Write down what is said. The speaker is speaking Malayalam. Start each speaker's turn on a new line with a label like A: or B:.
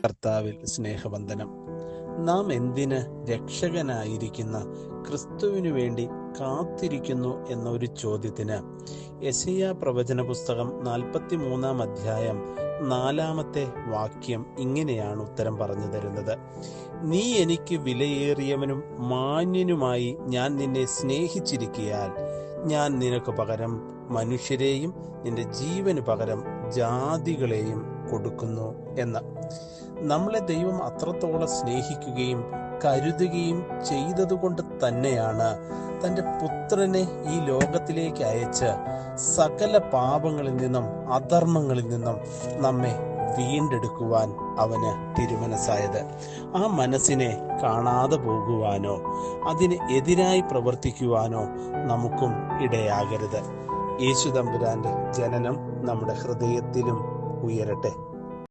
A: കർത്താവിൽ സ്നേഹവന്ദനം. നാം എന്തിന് രക്ഷകനായിരിക്കുന്ന ക്രിസ്തുവിനു വേണ്ടി കാത്തിരിക്കുന്നു എന്നൊരു ചോദ്യത്തിന് യെശയ്യാ പ്രവചന പുസ്തകം 43 അധ്യായം 4 വാക്യം ഇങ്ങനെയാണ് ഉത്തരം പറഞ്ഞു തരുന്നത്. നീ എനിക്ക് വിലയേറിയവനും മാന്യനുമായി ഞാൻ നിന്നെ സ്നേഹിച്ചിരിക്കയാൽ ഞാൻ നിനക്ക് പകരം മനുഷ്യരെയും നിന്റെ ജീവന് പകരം ജാതികളെയും കൊടുക്കുന്നു എന്ന്. നമ്മളെ ദൈവം അത്രത്തോളം സ്നേഹിക്കുകയും കരുതുകയും ചെയ്തതുകൊണ്ട് തന്നെയാണ് തൻ്റെ പുത്രനെ ഈ ലോകത്തിലേക്ക് അയച്ച് സകല പാപങ്ങളിൽ നിന്നും അധർമ്മങ്ങളിൽ നിന്നും നമ്മെ വീണ്ടെടുക്കുവാൻ അവന് തിരുമനസ്സായത്. ആ മനസ്സിനെ കാണാതെ പോകുവാനോ അതിന് എതിരായി പ്രവർത്തിക്കുവാനോ നമുക്കും ഇടയാകരുത്. യേശു തമ്പുരാന്റെ ജനനം നമ്മുടെ ഹൃദയത്തിലും ഉയരട്ടെ.